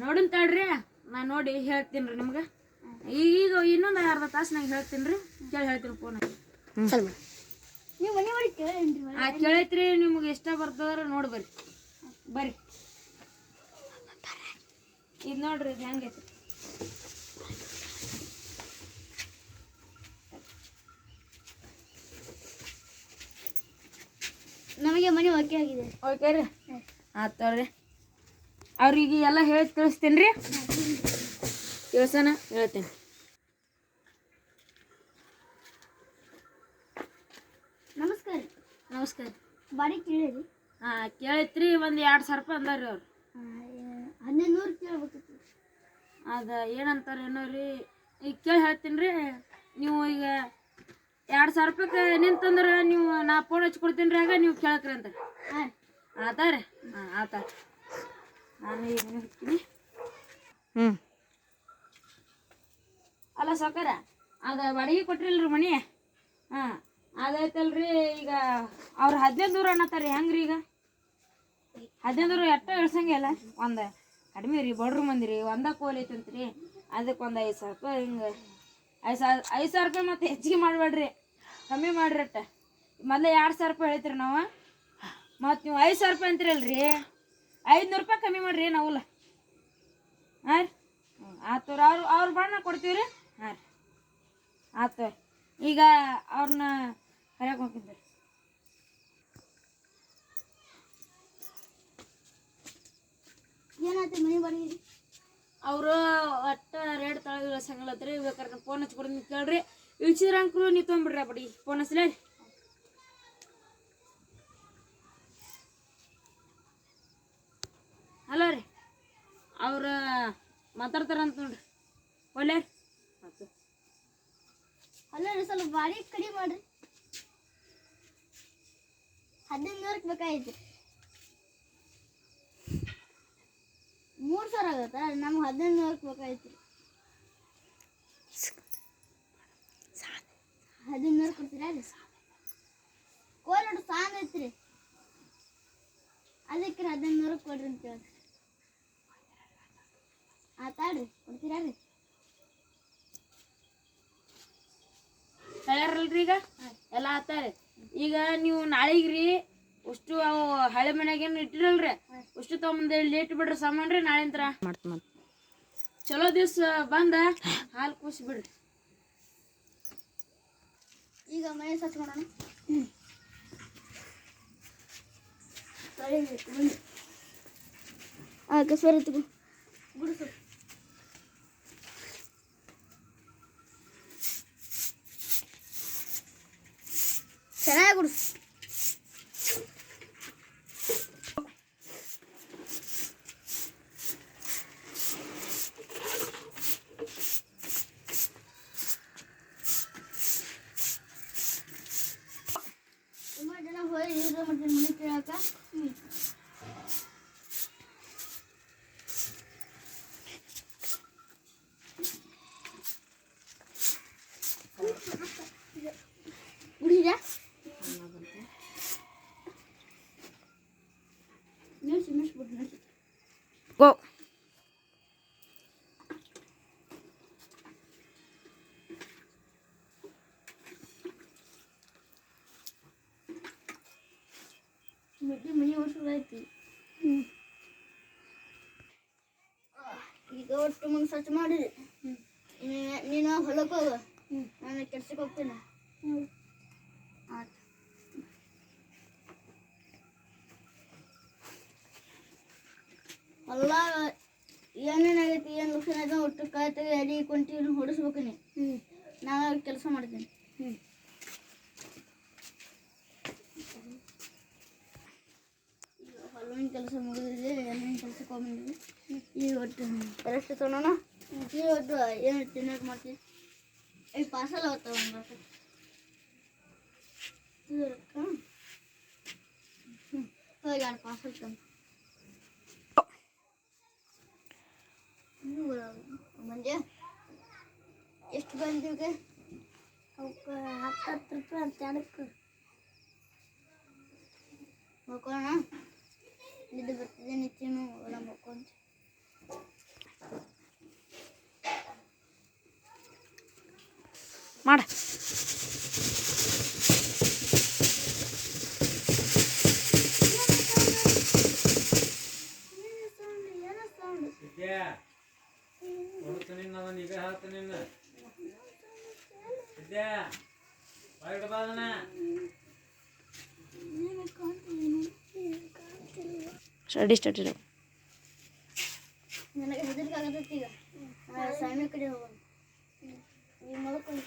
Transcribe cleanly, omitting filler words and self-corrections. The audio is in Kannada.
ನೋಡನ್ ತಡ್ರಿ ನಾ ನೋಡಿ ಹೇಳ್ತೀನಿ ರೀ ನಿಮ್ಗೆ ಈಗ ಇನ್ನೊಂದು ಅರ್ಧ ತಾಸು ನಂಗೆ ಹೇಳ್ತೀನಿ ರೀ ಕೇಳಿ ಹೇಳ್ತೀನಿ ಫೋನ್ ಕೇಳೈತ್ರಿ ನಿಮ್ಗೆ ಇಷ್ಟ ಬರ್ತದ್ರ ನೋಡಿ ಬರ್ರಿ ಬರ್ರಿ ಇದು ನೋಡ್ರಿ ಇದು ಹೆಂಗೈತಿ ನಮಗೆ ಮನೆ ಓಕೆ ಆಗಿದೆ ಓಕೆ ರೀ ಆತವ್ರಿ ಅವ್ರಿಗೆ ಎಲ್ಲ ಹೇಳಿ ತಿಳಿಸ್ತೀನಿ ರೀ ತಿಳ್ಸೋಣ ಹೇಳ್ತೀನಿ ನಮಸ್ಕಾರ ನಮಸ್ಕಾರ ಬಾಡಿ ಕೇಳಿರಿ ಕೇಳೈತ್ರಿ ಒಂದು 2,000 ರೂಪಾಯಿ ಅಂದಾರ್ರಿ ಅವ್ರು 1,500 ಕೇಳ್ಬೇಕಿತ್ತು ಅದು ಏನಂತಾರೆ ಏನೋ ರೀ ಈಗ ಕೇಳಿ ಹೇಳ್ತೀನಿ ರೀ ನೀವು ಈಗ 2,000 ರೂಪಾಯಿಗೆ ನಿಂತಂದ್ರೆ ನೀವು ನಾ ಫೋನ್ ಹಚ್ಚಿ ಕೊಡ್ತೀನಿ ರೀ ಆಗ ನೀವು ಕೇಳಕ್ರಿ ಅಂತ ಆತ ರೀ ಆತ ನಾನು ಈಗ ಹೋಗ್ತೀನಿ ಅಲ್ಲ ಸಾವ್ಕಾರ ಅದು ಬಾಡಿಗೆ ಕೊಟ್ರಿಲ್ರಿ ಮನೆ ಹಾಂ ಅದೈತಲ್ರಿ ಈಗ ಅವ್ರು 1,500 ಅನ್ನತ್ತಾರ ರೀ ಹೆಂಗೆ ರೀ ಈಗ 1,500 ಎಟ್ಟ ಇಳ್ಸಂಗಿಲ್ಲ ಒಂದು ಕಡಿಮೆ ರೀ ಬಡ್ರು ಮಂದಿ ರೀ ಒಂದ ಕೋಲ್ ಐತಂತ್ರಿ ಅದಕ್ಕೆ ಒಂದು 5,000 ರೂಪಾಯಿ ಹಿಂಗೆ 5,000 ರೂಪಾಯಿ ಮತ್ತೆ ಹೆಚ್ಚಿಗೆ ಮಾಡಬೇಡ್ರಿ ಕಮ್ಮಿ ಮಾಡ್ರಿ ಅಟ್ಟ ಮೊದಲೇ 2,000 ರೂಪಾಯಿ ಹೇಳ್ತೀರಿ ನಾವು ಮತ್ತು ನೀವು 5,000 ರೂಪಾಯಿ ಅಂತೀರಲ್ರಿ 500 ರೂಪಾಯಿ ಕಮ್ಮಿ ಮಾಡಿರಿ ನಾವಲ್ಲ ಹಾಂ ರೀ ಆತು ರೀ ಅವ್ರ ಬಣ್ಣ ಕೊಡ್ತೀವಿ ರೀ ಹಾಂ ರೀ ಆತು ಈಗ ಅವ್ರನ್ನ ಕರೆಯಕ್ಕೆ ಹೋಗ್ತಿದ್ದೆ ಏನಾಯ್ತು ಮನೆ ಬಾಡಿಗೆ ಅವರು ಒಟ್ಟು ರೇಟ್ ತಳಗ ಇಳಿಸಂಗಲತ್ರಿ ಬೇಕಾದ್ರೆ ಫೋನ್ ಹಚ್ಕೊಡ್ತೀನಿ ಕೇಳ್ರಿ ಇಳಿಸಿದ್ರ ಅಂಕರು ನೀವು ತೊಗೊಂಬಿಡ್ರಿ ಬಡಿ ಫೋನ್ ಹಚ್ಲೇ ಹಲೋ ರೀ ಅವ್ರು ಮಾತಾಡ್ತಾರಂತ ನೋಡ್ರಿ ಒಳ್ಳೆ ಅಲ್ಲ ರೀ ಸ್ವಲ್ಪ ಬಾಡಿಗೆ ಕಡಿಮೆ ಮಾಡ್ರಿ 1,500 ಬೇಕಾಯ್ತು 3,000 ಆಗತ್ತಾ ನಮ್ಗೆ 1,500 ಬೇಕಾಯ್ತು 1,500 ಕೊಡ್ತೀರಾ ರೀ ಕೋಲಾಟ ಸಾಂಗ್ ಐತ್ರಿ ಅದಕ್ಕೆ 1,500 ಕೊಡ್ರಿ ಅಂತ ಹೇಳಿ ಆತಾಡ್ರಿ ಕೊಡ್ತೀರಾ ರೀ ಹೇಳ್ಯಾರಲ್ರಿ ಈಗ ಎಲ್ಲ ಆತಾರೆ ಈಗ ನೀವು ನಾಳೆಗೆ ರೀ ಅಷ್ಟು ಅವು ಹಳೆ ಮನೆಗೇನು ಇಟ್ಟಿರಲ್ರಿ ಅಷ್ಟು ತೊಗೊಂಬಂದು ಲೇಟ್ ಬಿಡ್ರಿ ಸಾಮಾನು ರೀ ನಾಳೆಂತ್ರ ಚಲೋ ದಿವ್ಸ ಬಂದ ಹಾಲು ಕೂಸಿ ಬಿಡ್ರಿ ಈಗ ಮನೆ ಸ್ವಚ್ಛ ಮಾಡೋಣ ಕಸೂರಿ ತಗೋ ಗುಡಿಸು ಚೆನ್ನಾಗಿ ಗುಡಿಸು ತುಂಬ ಜನ ಹೋಗಿ ಯೂಸ್ ಮಾಡ್ತೀನಿ ಮನೆ ಕೇಳಕ ಗುಡಿದಾ ನಿಲ್ಸ್ಬಿಟ್ಟು ನಿಲ್ಸಿ ಗೋ ಮನೆ ವರ್ಷದೈತಿ ಈಗ ಒಟ್ಟು ಮುಂದೆ ಸ್ವಚ್ಛ ಮಾಡಿರಿ ನೀನು ಹೊಲಕ್ಕೆ ಹೋಗು ನಾನು ಕೆಲ್ಸಕ್ಕೆ ಹೋಗ್ತೀನಿ ಆಯ್ತು ಹೊಲ ಏನೇನಾಗೈತಿ ಏನು ಲಕ್ಷಣ ಆಯ್ತು ಒಟ್ಟು ಕಾಯಿ ತೆಗಿ ಅಡಿ ಕೊಂಟಿ ಹೊಡಿಸ್ಬೇಕು ನೀ ನಾನು ಕೆಲಸ ಮಾಡ್ತೀನಿ ಹೊಲವಿನ ಕೆಲಸ ಮುಗಿದಿದೆ ಎಲ್ಲಿನ ಕೆಲಸಕ್ಕೆ ಹೋಗ್ಬಂದಿದೆ ಈಗ ಒಟ್ಟು ರೆಸ್ಟ್ ತೊಗೊಳೋಣ ಈಗ ಒಟ್ಟು ಏನು ತಿನ್ನೋಕೆ ಮಾಡ್ತೀವಿ ಈ ಪಾರ್ಸಲ್ ಹೋಗ್ತಾವ ಒಂದು ಹೋಗಿ 2 ಪಾರ್ಸಲ್ ತಂದು ಮಂಜೆ ಎಷ್ಟು ಬಂದಿವೆ ಅವಕ್ಕೆ 10 ರೂಪಾಯಿ ಅಂತ ಅದಕ್ಕೆ ಹೋಗೋಣ ನಿದ್ದೆ ಬರ್ತಿದೆ ನಿತ್ಯನೂ ಒಳಗೆ ಮಾಡ. ಸ್ಟಡಿ ಸ್ಟಡಿ ನನಗೆ ಹೆದರಿಕೆ ಆಗತೈತಿ ಈಗ. ಸಣ್ಣ ಕಡೆ ಹೋಗೋಣ. ಈಗ ಮಲ್ಕೊಂಡು